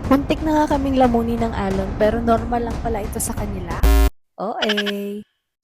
Muntik na nga kaming lamunin ng alon pero normal lang pala ito sa kanila. OA!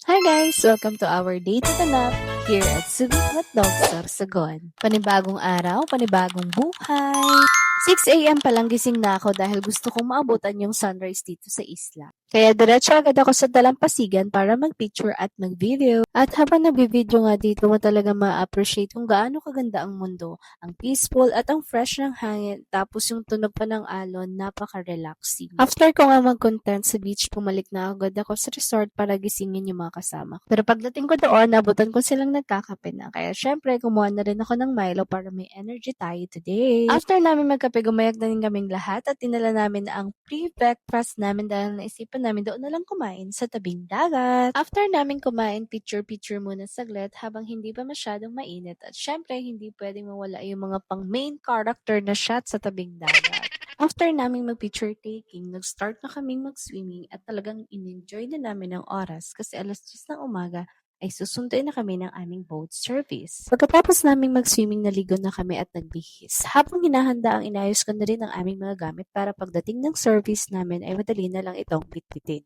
Hi guys! Welcome to our day to the nap here at Subic Hotdog Sorsogon. Panibagong araw, panibagong buhay! 6 a.m. palang gising na ako dahil gusto kong maabutan yung sunrise dito sa isla. Kaya diretso agad ako sa dalampasigan para mag-picture at mag-video. At habang nag-video nga dito mo talaga ma-appreciate kung gaano kaganda ang mundo. Ang peaceful at ang fresh ng hangin tapos yung tunog pa ng alon, napaka-relaxing. After ko nga mag-content sa beach, pumalik na agad ako sa resort para gisingin yung mga kasama ko. Pero pagdating ko doon, nabutan ko silang nagkakape na. Kaya syempre, kumuha na rin ako ng Milo para may energy tayo today. After namin magkape, gumayak na rin kaming lahat at tinala namin ang pre-breakfast namin dahil naisipan namin doon na lang kumain sa tabing dagat. After namin kumain, picture-picture muna saglit habang hindi pa masyadong mainit at syempre hindi pwedeng mawala yung mga pang main character na shot sa tabing dagat. After naming mag-picture taking, nag-start na kaming mag-swimming at talagang in-enjoy na namin ang oras kasi alas 10 ng umaga ay susunduin na kami ng aming boat service. Pagkatapos naming mag-swimming, naligo na kami at nagbihis. Habang hinahanda ang inayos ko na rin ang aming mga gamit para pagdating ng service namin ay madali na lang itong bitbitin.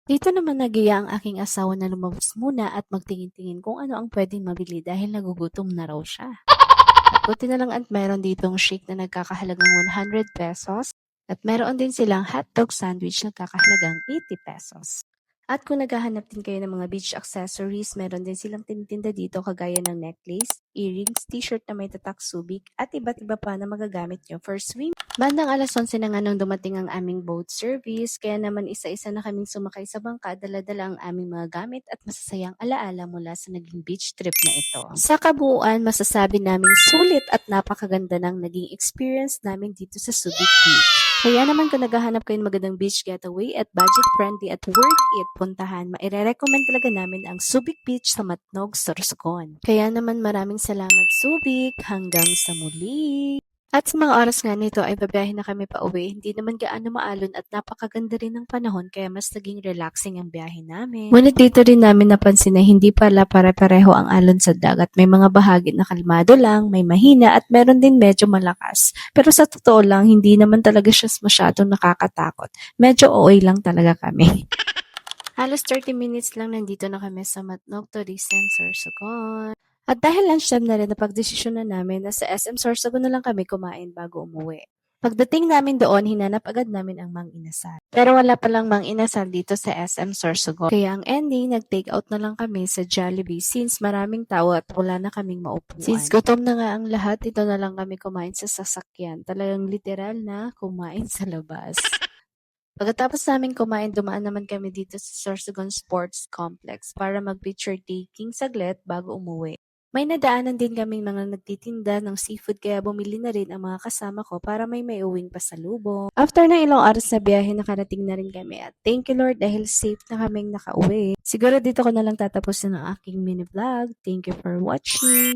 Dito naman nagiya ang aking asawa na lumabas muna at magtingin-tingin kung ano ang pwedeng mabili dahil nagugutom na raw siya. At buti na lang at meron ditong shake na nagkakahalagang 100 pesos at meron din silang hotdog sandwich na nagkakahalagang 80 pesos. At kung naghahanap din kayo ng mga beach accessories, meron din silang tinitinda dito kagaya ng necklace, earrings, t-shirt na may tatak Subic at iba't iba pa na magagamit nyo for swim. Bandang alas 11 na nga nung dumating ang aming boat service, kaya naman isa-isa na kaming sumakay sa bangka, dala-dala ang aming mga gamit at masasayang alaala mula sa naging beach trip na ito. Sa kabuuan, masasabi naming sulit at napakaganda ng naging experience namin dito sa Subic Beach. Kaya naman kung naghahanap kayo ng magandang beach getaway at budget-friendly at worth it puntahan, maire-recommend talaga namin ang Subic Beach sa Matnog, Sorsogon. Kaya naman maraming salamat Subic, hanggang sa muli! At sa mga oras nga nito ay babiyahin na kami pa uwi, hindi naman gaano maalon at napakaganda rin ng panahon kaya mas naging relaxing ang biyahe namin. Ngunit dito rin namin napansin na hindi pala pare-pareho ang alon sa dagat. May mga bahagi na kalmado lang, may mahina at meron din medyo malakas. Pero sa totoo lang, hindi naman talaga siya masyadong nakakatakot. Medyo OA lang talaga kami. Halos 30 minutes lang nandito na kami sa Matnog Tourism Sorsogon. At dahil lunchtime na rin, napagdesisyon na namin na sa SM Sorsogon na lang kami kumain bago umuwi. Pagdating namin doon, hinanap agad namin ang Mang Inasal. Pero wala palang Mang Inasal dito sa SM Sorsogon. Kaya ang ending, nag-take out na lang kami sa Jollibee since maraming tao at wala na kaming maupuan. Since gutom na nga ang lahat, dito na lang kami kumain sa sasakyan. Talagang literal na kumain sa labas. Pagkatapos namin kumain, dumaan naman kami dito sa Sorsogon Sports Complex para mag-picture taking saglit bago umuwi. May nadaanan din kaming mga nagtitinda ng seafood kaya bumili na rin ang mga kasama ko para may uwing pasalubong. After ng ilang oras na biyahe, nakarating na rin kami at thank you Lord dahil safe na kaming nakauwi. Siguro dito ko na lang tatapusin ang aking mini vlog. Thank you for watching.